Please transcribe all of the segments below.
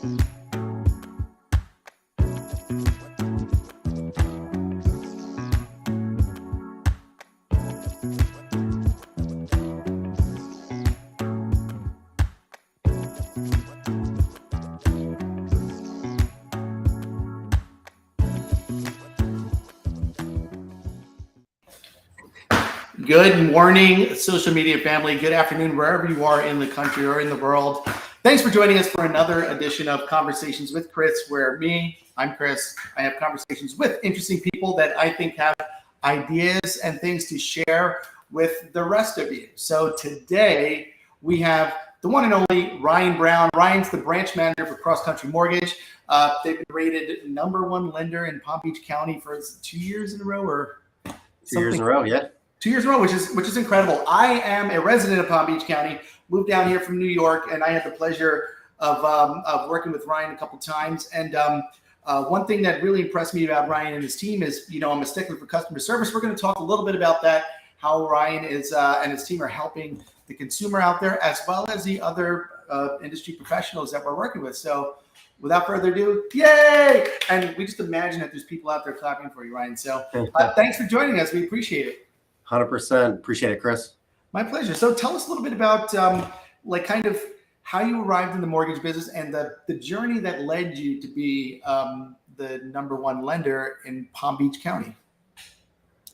Good morning, social media family. Good afternoon, wherever you are in the country or in the world. Thanks for joining us for another edition of Conversations with Chris, where I'm Chris. I have conversations with interesting people that I think have ideas and things to share with the rest of you. So today we have the one and only Ryan Brown. Ryan's the branch manager for CrossCountry Mortgage. They've been rated #1 lender in Palm Beach County for 2 years in a row, or 2 years in a row, yeah. 2 years in a row, which is incredible. I am a resident of Palm Beach County, moved down here from New York, and I had the pleasure of working with Ryan a couple times. And one thing that really impressed me about Ryan and his team is, I'm a stickler for customer service. We're going to talk a little bit about that, how Ryan is and his team are helping the consumer out there, as well as the other industry professionals that we're working with. So without further ado, yay! And we just imagine that there's people out there clapping for you, Ryan. So thanks for joining us. We appreciate it. 100%. Appreciate it, Chris. My pleasure. So tell us a little bit about kind of how you arrived in the mortgage business and the journey that led you to be the #1 lender in Palm Beach County.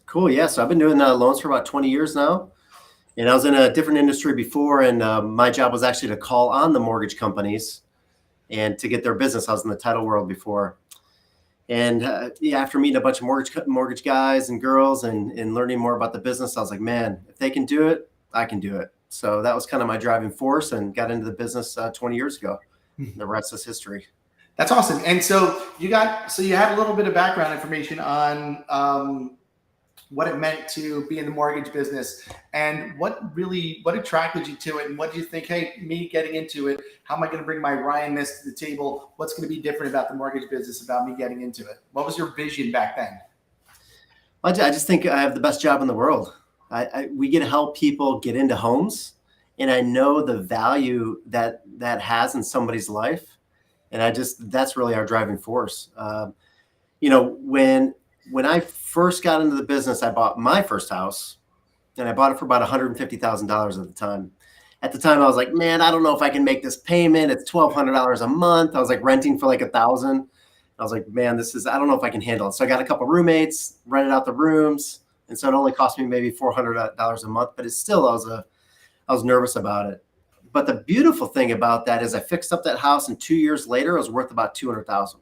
Cool. Yeah. So I've been doing loans for about 20 years now. And I was in a different industry before, and my job was actually to call on the mortgage companies and to get their business. I was in the title world before. And after meeting a bunch of mortgage guys and girls and learning more about the business, I was like, man, if they can do it, I can do it. So that was kind of my driving force, and got into the business 20 years ago. The rest is history. That's awesome. And so you had a little bit of background information on what it meant to be in the mortgage business, and what attracted you to it, and what do you think, hey, me getting into it, how am I going to bring my Ryan-ness to the table? What's going to be different about the mortgage business about me getting into it? What was your vision back then? I just think I have the best job in the world. We get to help people get into homes, and I know the value that has in somebody's life, and that's really our driving force. When I first got into the business, I bought my first house, and I bought it for about $150,000 at the time. At the time, I was like, man, I don't know if I can make this payment. It's $1,200 a month. I was like renting for like $1,000. I was like, man, I don't know if I can handle it. So I got a couple roommates, rented out the rooms. And so it only cost me maybe $400 a month, but it's still, I was nervous about it. But the beautiful thing about that is I fixed up that house, and 2 years later, it was worth about $200,000.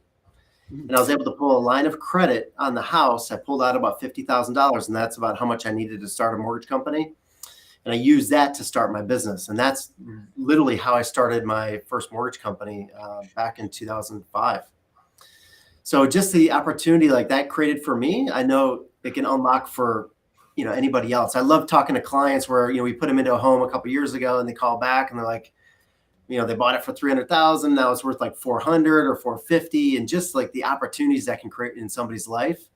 And I was able to pull a line of credit on the house. I pulled out about $50,000, and that's about how much I needed to start a mortgage company. And I used that to start my business. And that's literally how I started my first mortgage company back in 2005. So just the opportunity like that created for me, I know it can unlock for anybody else. I love talking to clients where we put them into a home a couple of years ago, and they call back and they're like, they bought it for $300,000. Now it's worth like $400 or $450. And just like the opportunities that can create in somebody's life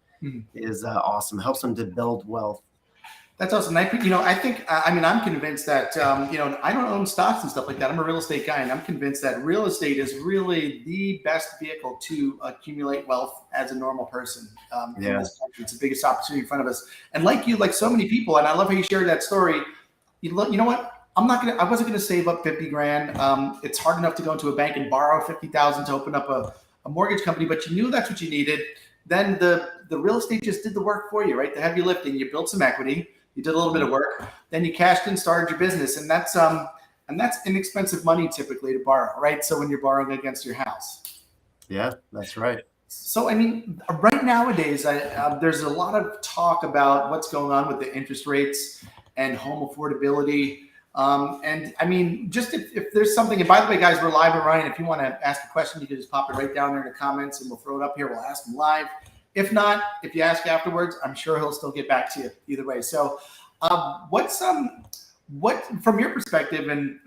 is awesome. It helps them to build wealth. That's awesome. I'm convinced that, I don't own stocks and stuff like that. I'm a real estate guy, and I'm convinced that real estate is really the best vehicle to accumulate wealth as a normal person in this country. It's the biggest opportunity in front of us. And like so many people, and I love how you shared that story. You know what? I wasn't going to save up 50 grand. It's hard enough to go into a bank and borrow 50,000 to open up a mortgage company, but you knew that's what you needed. Then the real estate just did the work for you, right? The heavy lifting. You built some equity. You did a little bit of work. Then you cashed in, started your business, and that's inexpensive money typically to borrow, right? So when you're borrowing against your house. Yeah, that's right. So right nowadays, there's a lot of talk about what's going on with the interest rates and home affordability. Just if there's something, and by the way, guys, we're live with Ryan. If you want to ask a question, you can just pop it right down there in the comments, and we'll throw it up here. We'll ask him live. If not, if you ask afterwards, I'm sure he'll still get back to you either way. So what from your perspective and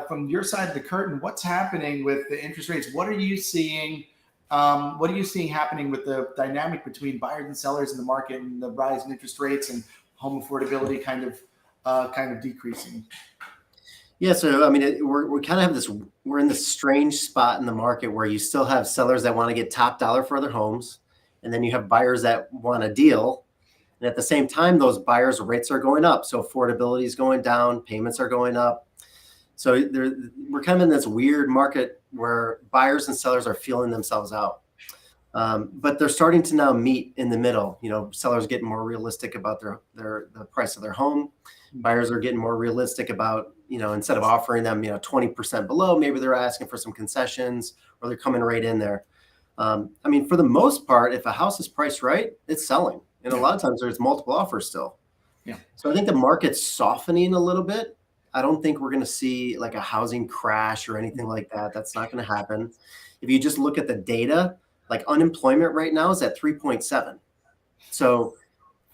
from your side of the curtain, what's happening with the interest rates? What are you seeing? What are you seeing happening with the dynamic between buyers and sellers in the market, and the rise in interest rates and home affordability kind of decreasing? Yeah, so I mean, we kind of have this. We're in this strange spot in the market where you still have sellers that want to get top dollar for their homes, and then you have buyers that want a deal. And at the same time, those buyers' rates are going up, so affordability is going down, payments are going up. So we're kind of in this weird market where buyers and sellers are feeling themselves out. But they're starting to now meet in the middle. Sellers getting more realistic about the price of their home. Buyers are getting more realistic about, instead of offering them, 20% below, maybe they're asking for some concessions, or they're coming right in there. I mean, for the most part, if a house is priced right, it's selling. And a lot of times there's multiple offers still. Yeah. So I think the market's softening a little bit. I don't think we're going to see like a housing crash or anything like that. That's not going to happen. If you just look at the data, like unemployment right now is at 3.7. So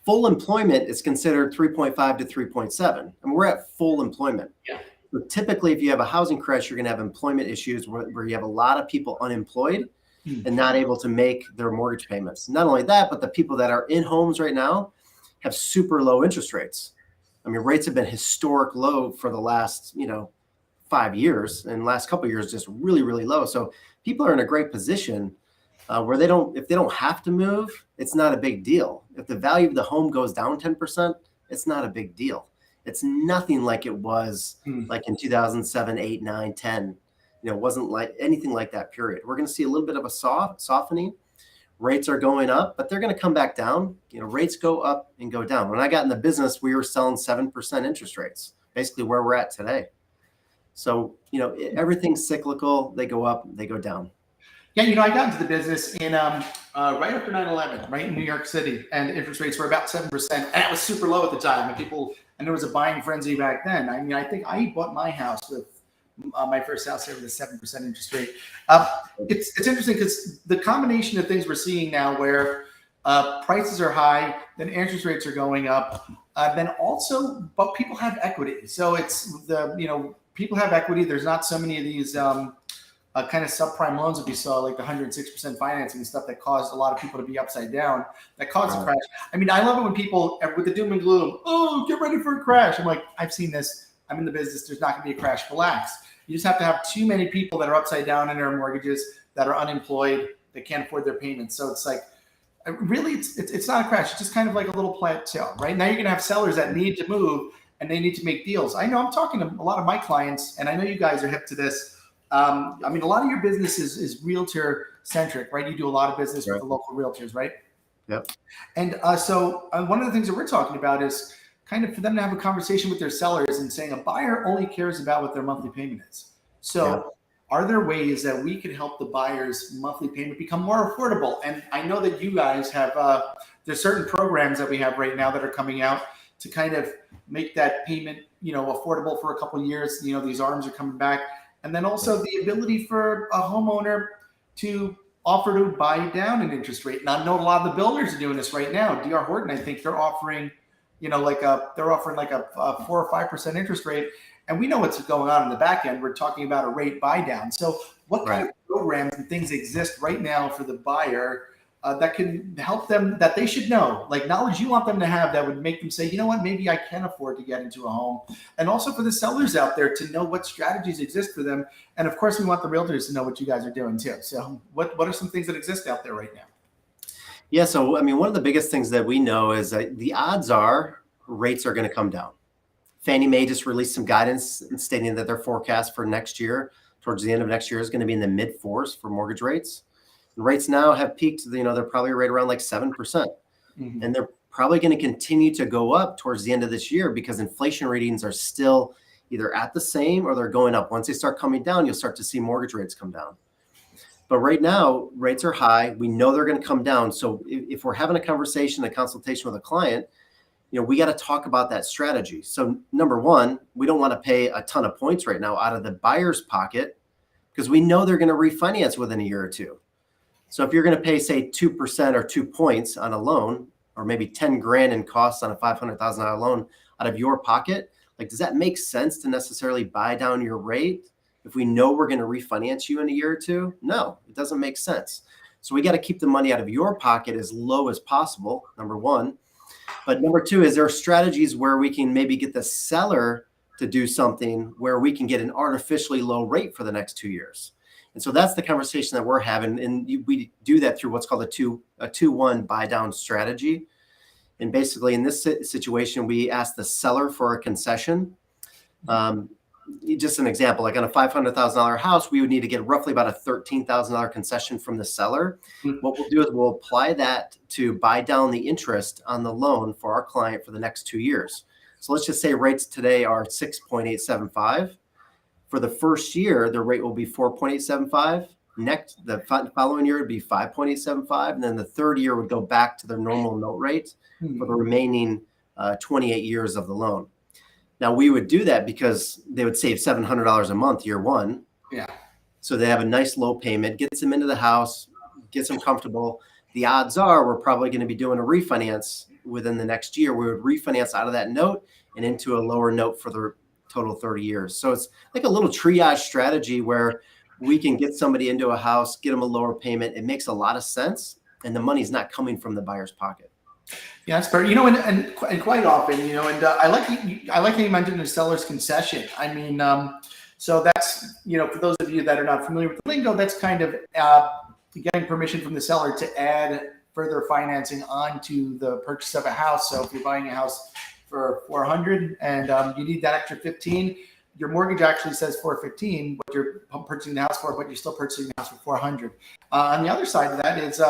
full employment is considered 3.5 to 3.7. And we're at full employment. Yeah. So typically, if you have a housing crash, you're going to have employment issues where you have a lot of people unemployed and not able to make their mortgage payments. Not only that, but the people that are in homes right now have super low interest rates. I mean, rates have been historic low for the last, 5 years, and last couple of years just really, really low. So people are in a great position where if they don't have to move, it's not a big deal. If the value of the home goes down 10%, it's not a big deal. It's nothing like it was like in 2007, 8, 9, 10. It wasn't like anything like that period. We're going to see a little bit of a softening. Rates are going up, but they're going to come back down. Rates go up and go down. When I got in the business, we were selling 7% interest rates, basically where we're at today. So, everything's cyclical. They go up, they go down. Yeah, I got into the business in right after 9/11, right in New York City, and interest rates were about 7%, and it was super low at the time. And there was a buying frenzy back then. I mean, I think I bought my house with my first house there with a 7% interest rate. It's interesting because the combination of things we're seeing now, where prices are high, then interest rates are going up, then also, but people have equity. So it's people have equity. There's not so many of these kind of subprime loans that we saw, like the 106% financing and stuff that caused a lot of people to be upside down, that caused a crash. I mean, I love it when people, with the doom and gloom, oh, get ready for a crash. I'm like, I've seen this. I'm in the business. There's not going to be a crash. Relax. You just have to have too many people that are upside down in their mortgages, that are unemployed, that can't afford their payments. So it's like, really, it's not a crash. It's just kind of like a little plateau, right? Now you're going to have sellers that need to move and they need to make deals. I know I'm talking to a lot of my clients, and I know you guys are hip to this. I mean, a lot of your business is realtor centric, right? You do a lot of business with the local realtors, right? Yep. And so one of the things that we're talking about is kind of for them to have a conversation with their sellers and saying a buyer only cares about what their monthly payment is. So are there ways that we can help the buyer's monthly payment become more affordable? And I know that you guys have, there's certain programs that we have right now that are coming out to kind of make that payment, affordable for a couple of years. These arms are coming back. And then also the ability for a homeowner to offer to buy down an interest rate. And I know a lot of the builders are doing this right now. D.R. Horton, I think they're offering, like a 4 or 5% interest rate. And we know what's going on in the back end. We're talking about a rate buy down. So what kind of programs and things exist right now for the buyer that can help them, that they should know, like knowledge you want them to have that would make them say, you know what, maybe I can afford to get into a home. And also for the sellers out there to know what strategies exist for them. And of course, we want the realtors to know what you guys are doing too. So what are some things that exist out there right now? Yeah. So, I mean, one of the biggest things that we know is that the odds are rates are going to come down. Fannie Mae just released some guidance stating that their forecast for next year, towards the end of next year, is going to be in the mid 4s for mortgage rates. The rates now have peaked, they're probably right around like 7%. Mm-hmm. And they're probably going to continue to go up towards the end of this year because inflation readings are still either at the same or they're going up. Once they start coming down, you'll start to see mortgage rates come down. But right now, rates are high. We know they're going to come down. So if we're having a conversation, a consultation with a client, we got to talk about that strategy. So number one, we don't want to pay a ton of points right now out of the buyer's pocket because we know they're going to refinance within a year or two. So if you're going to pay, say, 2% or 2 points on a loan, or maybe 10 grand in costs on a $500,000 loan out of your pocket, like, does that make sense to necessarily buy down your rate if we know we're going to refinance you in a year or two? No, it doesn't make sense. So we got to keep the money out of your pocket as low as possible, number one. But number two, is there strategies where we can maybe get the seller to do something where we can get an artificially low rate for the next 2 years. And so that's the conversation that we're having. And we do that through what's called a 2-1 buy down strategy. And basically in this situation, we ask the seller for a concession. Just an example, like on a $500,000 house, we would need to get roughly about a $13,000 concession from the seller. What we'll do is we'll apply that to buy down the interest on the loan for our client for the next 2 years. So let's just say rates today are 6.875. For the first year, the rate will be 4.875. Next, the following year would be 5.875. And then the third year would go back to their normal note rate for the remaining 28 years of the loan. Now, we would do that because they would save $700 a month year one. Yeah. So they have a nice low payment, gets them into the house, gets them comfortable. The odds are we're probably going to be doing a refinance within the next year. We would refinance out of that note and into a lower note for the total 30 years. So it's like a little triage strategy where we can get somebody into a house, get them a lower payment. It makes a lot of sense. And the money's not coming from the buyer's pocket. Yeah, that's fair. And quite often, and I like how you mentioned the seller's concession. I mean, so that's, for those of you that are not familiar with the lingo, that's kind of getting permission from the seller to add further financing onto the purchase of a house. So if you're buying a house for 400 and you need that extra 15, your mortgage actually says 415, what you're purchasing the house for, but you're still purchasing the house for 400. On the other side of that is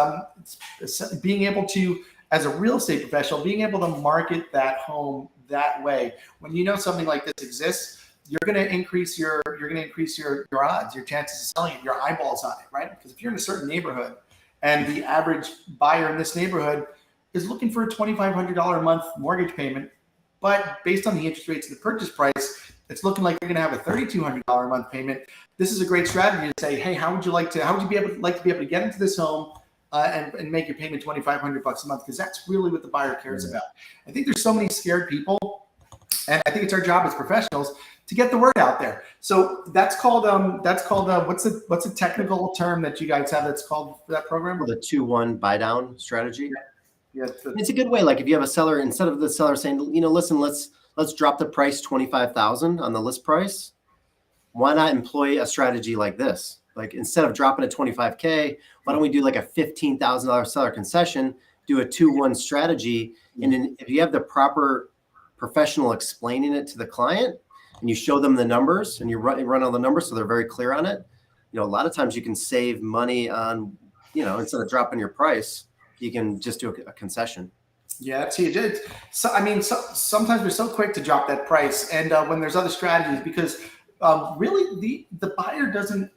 it's being able to, as a real estate professional, being able to market that home that way. When you know something like this exists, you're going to increase your odds, your chances of selling it, your eyeballs on it, right? Because if you're in a certain neighborhood and the average buyer in this neighborhood is looking for a $2,500 a month mortgage payment, but based on the interest rates of the purchase price, it's looking like you're going to have a $3,200 a month payment. This is a great strategy to say, hey, how would you like to be able to get into this home and make your payment $2,500 a month? Because that's really what the buyer cares about. I think there's so many scared people, and I think it's our job as professionals to get the word out there. So that's called what's the technical term that you guys have that's called for that program? The 2-1 buy down strategy. Yeah, it's a good way. Like if you have a seller, instead of the seller saying, listen, let's drop the price $25,000 on the list price. Why not employ a strategy like this? Like instead of dropping it $25K, why don't we do like a $15,000 seller concession, do a 2-1 strategy. And then if you have the proper professional explaining it to the client and you show them the numbers and you run all the numbers so they're very clear on it, a lot of times you can save money on, instead of dropping your price, you can just do a concession. Yeah, see, it did. So, sometimes we're so quick to drop that price. And when there's other strategies, because really the buyer doesn't,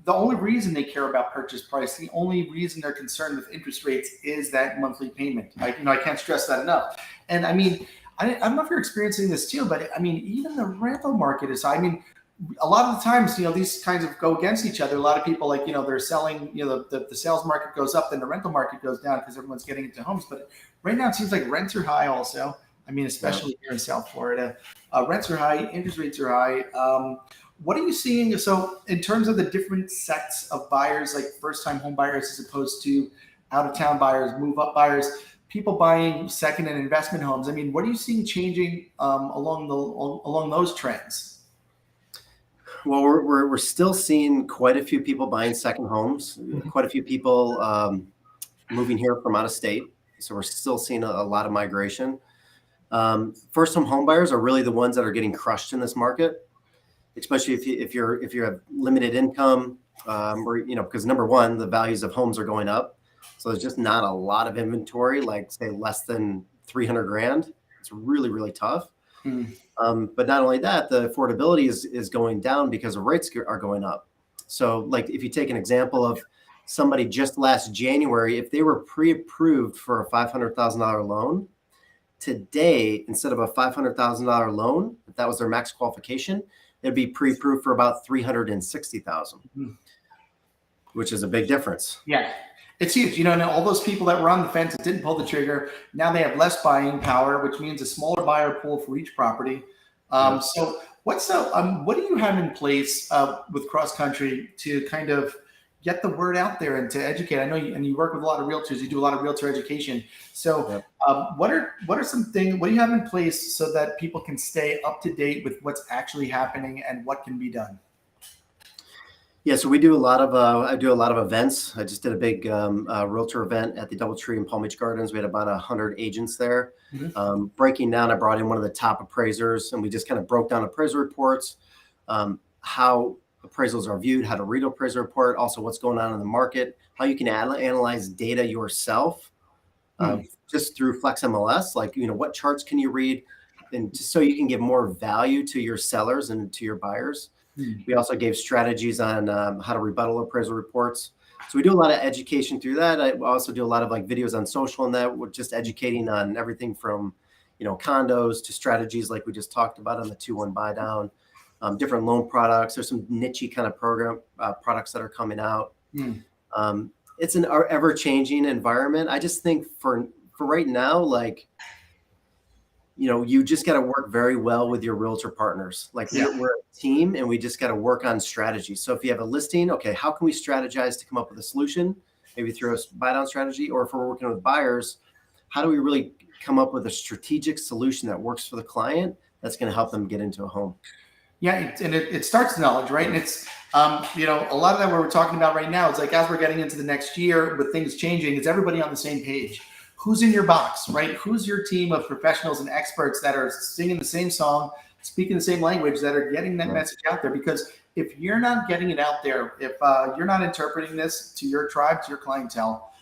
the only reason they care about purchase price, the only reason they're concerned with interest rates is that monthly payment. I can't stress that enough. And I don't know if you're experiencing this too, but even the rental market is, a lot of the times, these kinds of go against each other. A lot of people they're selling, the sales market goes up, then the rental market goes down because everyone's getting into homes. But right now it seems like rents are high also. Especially here in South Florida, rents are high, interest rates are high. What are you seeing? So in terms of the different sets of buyers, like first-time home buyers as opposed to out-of-town buyers, move-up buyers, people buying second and investment homes. What are you seeing changing along those trends? Well, we're still seeing quite a few people buying second homes, quite a few people moving here from out of state. So we're still seeing a lot of migration. First-time home buyers are really the ones that are getting crushed in this market, especially if you have limited income, or because number one, the values of homes are going up, so there's just not a lot of inventory, like say less than 300 grand. It's really, really tough. But not only that, the affordability is going down because the rates are going up. So like if you take an example of somebody just last January, if they were pre-approved for a $500,000 loan, today, instead of a $500,000 loan, if that was their max qualification, they'd be pre-approved for about $360,000, which is a big difference. Yeah. It's huge, and all those people that were on the fence that didn't pull the trigger, now they have less buying power, which means a smaller buyer pool for each property. So what do you have in place with CrossCountry to kind of get the word out there and to educate. I know you, and you work with a lot of realtors. You do a lot of realtor education. So, Yep. what are some things? What do you have in place so that people can stay up to date with what's actually happening and what can be done? Yeah, so we do a lot of I do a lot of events. I just did a big realtor event at the DoubleTree in Palm Beach Gardens. We had about 100 agents there. Mhm. Breaking down, I brought in one of the top appraisers, and we just kind of broke down appraisal reports, how appraisals are viewed, how to read an appraisal report, also what's going on in the market, how you can analyze data yourself, Hmm. just through Flex MLS. Like, what charts can you read, and just so you can give more value to your sellers and to your buyers. Hmm. We also gave strategies on how to rebuttal appraisal reports. So we do a lot of education through that. I also do a lot of like videos on social and that. We're just educating on everything from, condos to strategies like we just talked about on the 2-1 buy down, different loan products. There's some niche kind of program products that are coming out. Hmm. It's an ever changing environment. I just think for right now, like, you just got to work very well with your realtor partners. Like Yeah. we're a team and we just got to work on strategy. So if you have a listing, okay, how can we strategize to come up with a solution? Maybe through a buy down strategy, or if we're working with buyers, how do we really come up with a strategic solution that works for the client that's going to help them get into a home? Yeah, it starts knowledge, right? And it's a lot of that what we're talking about right now is like as we're getting into the next year with things changing, is everybody on the same page? Who's in your box, right? Who's your team of professionals and experts that are singing the same song, speaking the same language, that are getting that Right. message out there? Because if you're not getting it out there, if you're not interpreting this to your tribe, to your clientele,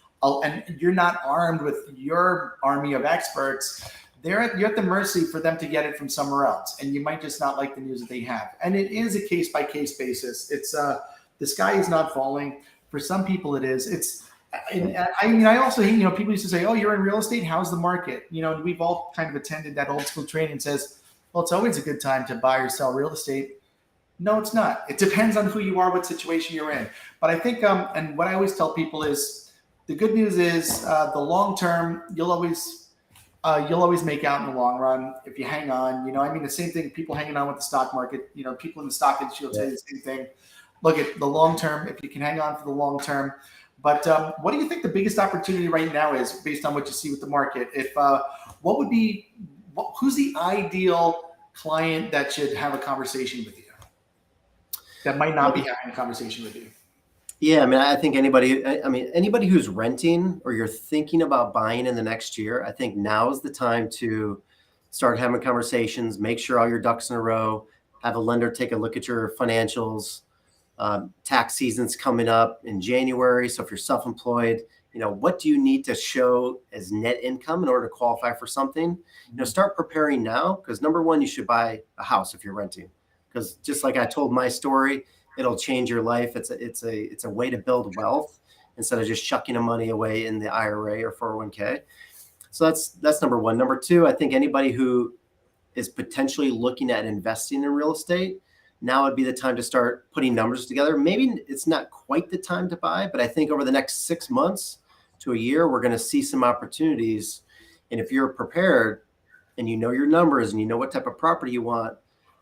and you're not armed with your army of experts, you're at the mercy for them to get it from somewhere else, and you might just not like the news that they have. And it is a case by case basis. It's the sky is not falling. For some people, it is. And I mean, I also hate, people used to say, "Oh, you're in real estate. How's the market?" We've all kind of attended that old school training and says, "Well, it's always a good time to buy or sell real estate." No, it's not. It depends on who you are, what situation you're in. But I think, and what I always tell people is, the good news is the long term. You'll always make out in the long run if you hang on. I mean, the same thing. People hanging on with the stock market. People in the stock industry will tell you the same thing. Look at the long term. If you can hang on for the long term. But what do you think the biggest opportunity right now is, based on what you see with the market? If what would be, who's the ideal client that should have a conversation with you, that might not be having a conversation with you? Yeah, I mean, I think anybody who's renting or you're thinking about buying in the next year, I think now is the time to start having conversations, make sure all your ducks in a row, have a lender take a look at your financials. Tax season's coming up in January. So if you're self-employed, what do you need to show as net income in order to qualify for something? Start preparing now, because number one, you should buy a house if you're renting. Because just like I told my story, it'll change your life. It's a way to build wealth instead of just shucking the money away in the IRA or 401k. So that's number one. Number two, I think anybody who is potentially looking at investing in real estate, now would be the time to start putting numbers together. Maybe it's not quite the time to buy, but I think over the next 6 months to a year, we're going to see some opportunities. And if you're prepared and you know your numbers and you know what type of property you want,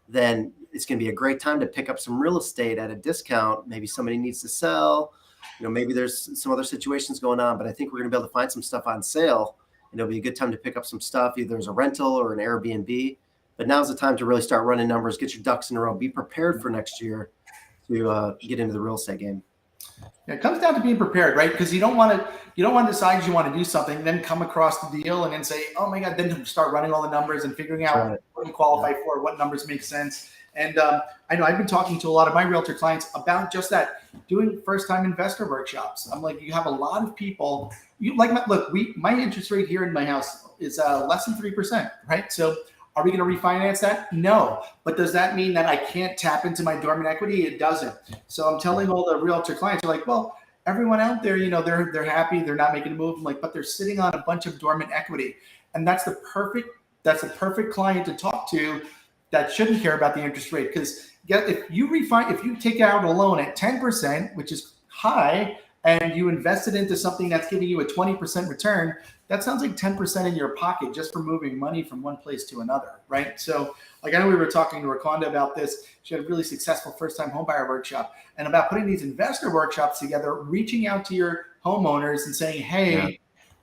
then it's going to be a great time to pick up some real estate at a discount. Maybe somebody needs to sell, maybe there's some other situations going on, but I think we're going to be able to find some stuff on sale, and it'll be a good time to pick up some stuff, either as a rental or an Airbnb. But now's the time to really start running numbers, get your ducks in a row, be prepared for next year to get into the real estate game. Yeah, it comes down to being prepared, right? Because you don't want to decide you want to do something, then come across the deal and then say, "Oh my God!" Then start running all the numbers and figuring out Right. what you qualify for, what numbers make sense. And I know I've been talking to a lot of my realtor clients about just that, doing first-time investor workshops. I'm like, you have a lot of people. My interest rate here in my house is less than 3%, right? So are we going to refinance that? No. But does that mean that I can't tap into my dormant equity? It doesn't. So I'm telling all the realtor clients, are like, well, everyone out there, they're happy, they're not making a move. I'm like, but they're sitting on a bunch of dormant equity, and that's the perfect client to talk to that shouldn't care about the interest rate. Because if you take out a loan at 10%, which is high, and you invested into something that's giving you a 20% return, that sounds like 10% in your pocket just for moving money from one place to another, right? So like I know we were talking to Rakonda about this. She had a really successful first-time homebuyer workshop and about putting these investor workshops together, reaching out to your homeowners and saying, hey,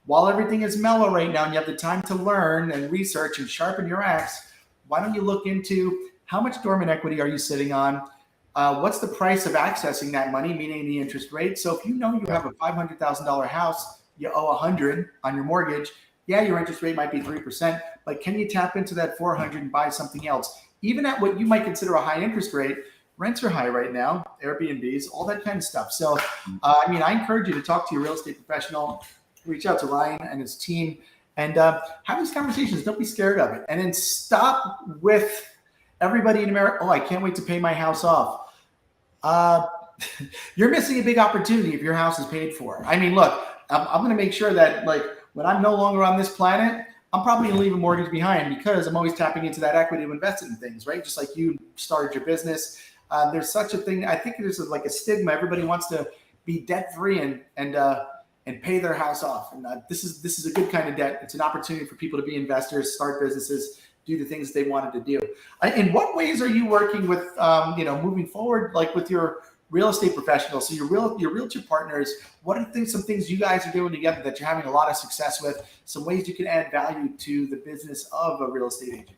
while everything is mellow right now and you have the time to learn and research and sharpen your axe, why don't you look into how much dormant equity are you sitting on? What's the price of accessing that money, meaning the interest rate? So if you know you have a $500,000 house, you owe 100 on your mortgage. Yeah, your interest rate might be 3%, but can you tap into that 400 and buy something else? Even at what you might consider a high interest rate, rents are high right now, Airbnbs, all that kind of stuff. So, I encourage you to talk to your real estate professional, reach out to Ryan and his team, and have these conversations. Don't be scared of it. And then stop with everybody in America, oh, I can't wait to pay my house off. You're missing a big opportunity if your house is paid for. I mean, look, I'm going to make sure that like when I'm no longer on this planet, I'm probably going to leave a mortgage behind because I'm always tapping into that equity to invest in things, right? Just like you started your business. There's such a thing. I think there's like a stigma. Everybody wants to be debt free and pay their house off. And this is a good kind of debt. It's an opportunity for people to be investors, start businesses, do the things they wanted to do. In what ways are you working with, moving forward, like with your real estate professionals? So your realtor partners, what are some things you guys are doing together that you're having a lot of success with? Some ways you can add value to the business of a real estate agent?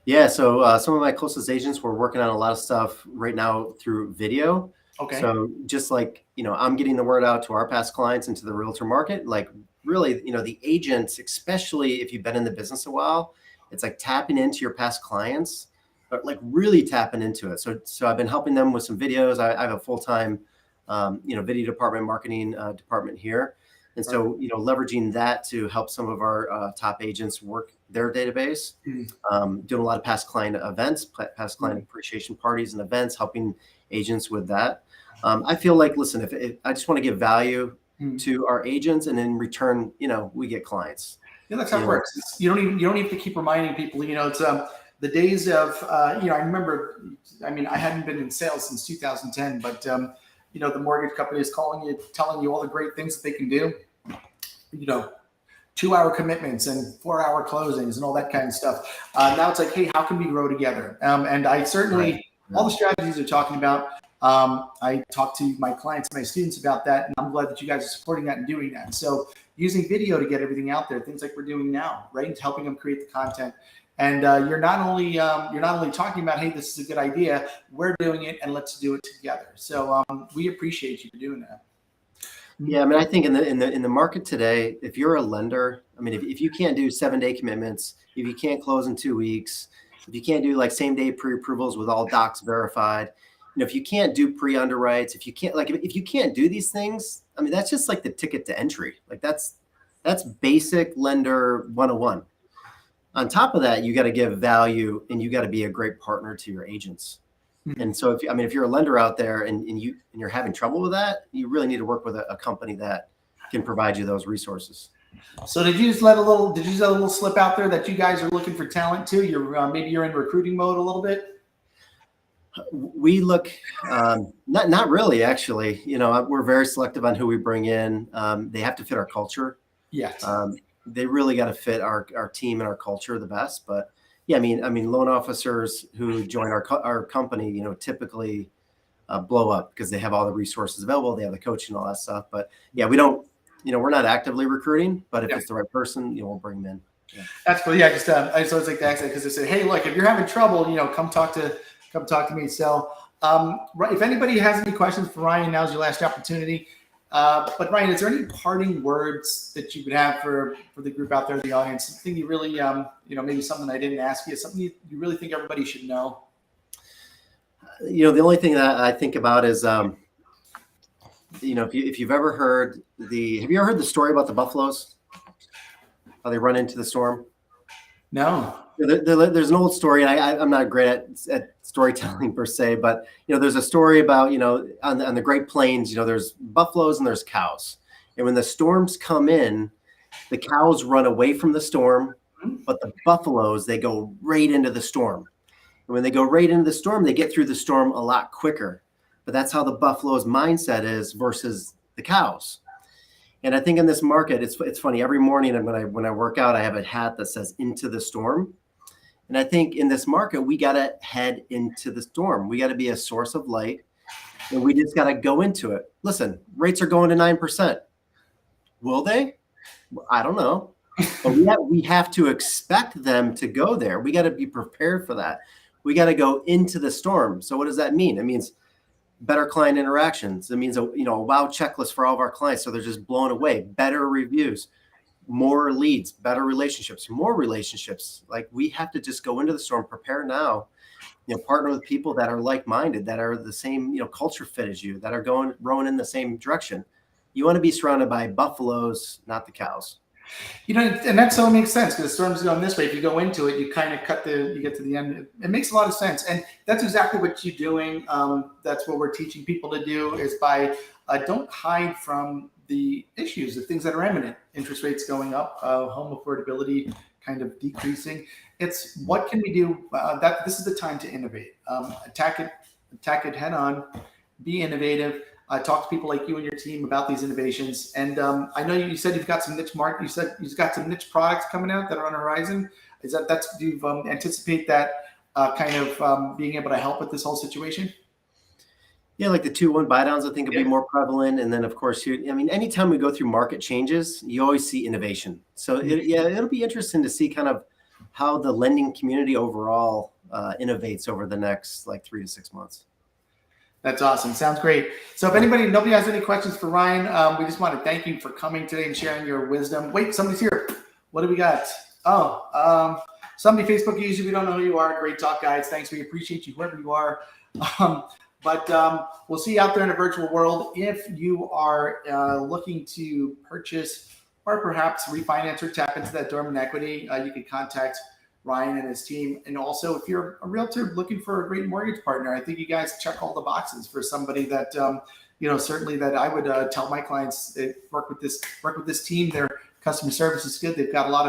Yeah. So some of my closest agents, we're working on a lot of stuff right now through video. Okay. So just like, I'm getting the word out to our past clients and to the realtor market, like really, the agents, especially if you've been in the business a while, it's like tapping into your past clients, but like really tapping into it. So I've been helping them with some videos. I have a full-time, video department, marketing department here. And so, leveraging that to help some of our top agents work their database, doing a lot of past client events, past client appreciation parties and events, helping agents with that. I feel like, listen, if I just want to give value to our agents, and in return, we get clients. Yeah, that's how it works. You don't even have to keep reminding people. It's the days of I remember. I hadn't been in sales since 2010, but the mortgage company is calling you, telling you all the great things that they can do. 2-hour commitments and 4-hour closings and all that kind of stuff. Now it's like, hey, how can we grow together? And I certainly all the strategies you're talking about. I talk to my clients, my students about that, and I'm glad that you guys are supporting that and doing that. So using video to get everything out there, things like we're doing now, right? And helping them create the content. And you're not only talking about, hey, this is a good idea, we're doing it, and let's do it together. So we appreciate you for doing that. Yeah, I think in the market today, if you're a lender, if you can't do 7-day commitments, if you can't close in 2 weeks, if you can't do like same-day pre-approvals with all docs verified, if you can't do pre-underwrites, if you can't do these things, that's just like the ticket to entry. Like that's basic lender 101. On top of that, you got to give value and you got to be a great partner to your agents. And so if you're a lender out there and you're having trouble with that, you really need to work with a company that can provide you those resources. So did you just let a little slip out there that you guys are looking for talent too? Maybe you're in recruiting mode a little bit. We look, not really, actually. We're very selective on who we bring in. They have to fit our culture. Yes. They really got to fit our team and our culture the best. But yeah, loan officers who join our company, typically blow up because they have all the resources available. They have the coaching and all that stuff. But yeah, we don't, we're not actively recruiting. But if it's the right person, we'll bring them in. Yeah. That's cool. Yeah, I just always like to ask that because they say, hey, look, if you're having trouble, come talk to me. So if anybody has any questions for Ryan, now's your last opportunity. But Ryan, is there any parting words that you would have for the group out there in the audience? Something you really, maybe something I didn't ask you, something you really think everybody should know? The only thing that I think about is, if you've ever heard have you ever heard the story about the buffaloes? How they run into the storm? No. There's an old story, and I'm not great at storytelling per se, but there's a story about on the Great Plains, there's buffaloes and there's cows, and when the storms come in, the cows run away from the storm, but the buffaloes, they go right into the storm, and when they go right into the storm, they get through the storm a lot quicker. But that's how the buffalo's mindset is versus the cows. And I think in this market, it's funny. Every morning when I work out, I have a hat that says "Into the Storm." And I think in this market, we got to head into the storm. We got to be a source of light, and we just got to go into it. Listen, rates are going to 9%. Will they? I don't know. But we have to expect them to go there. We got to be prepared for that. We got to go into the storm. So what does that mean? It means better client interactions. It means a wow checklist for all of our clients, so they're just blown away. Better reviews, more leads, better relationships, more relationships. Like, we have to just go into the storm, prepare now, partner with people that are like-minded, that are the same, culture fit as you, that are rowing in the same direction. You want to be surrounded by buffaloes, not the cows. And that so makes sense, because the storm's going this way. If you go into it, you kind of you get to the end. It makes a lot of sense. And that's exactly what you're doing. That's what we're teaching people to do, is by don't hide from the issues, the things that are imminent. Interest rates going up, home affordability kind of decreasing. It's what can we do? This is the time to innovate. Attack it head on, be innovative. Talk to people like you and your team about these innovations. And I know you said you've got some niche market. You said you've got some niche products coming out that are on the horizon. Do you anticipate that kind of being able to help with this whole situation? Yeah, like the 2-1 buy downs, I think will be more prevalent. And then, of course, anytime we go through market changes, you always see innovation. So it'll be interesting to see kind of how the lending community overall innovates over the next 3 to 6 months. That's awesome. Sounds great. So if nobody has any questions for Ryan, we just want to thank you for coming today and sharing your wisdom. Wait, somebody's here. What do we got? Oh, somebody Facebook user. We don't know who you are. Great talk, guys. Thanks. We appreciate you, whoever you are. But we'll see you out there in the virtual world. If you are looking to purchase or perhaps refinance or tap into that dormant equity, you can contact Ryan and his team. And also, if you're a realtor looking for a great mortgage partner, I think you guys check all the boxes for somebody that, certainly that I would tell my clients, work with this team. Their customer service is good. They got a lot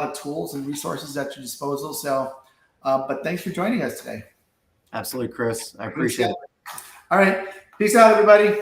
of tools and resources at your disposal. So, but thanks for joining us today. Absolutely, Chris. I appreciate it. All right. Peace out, everybody.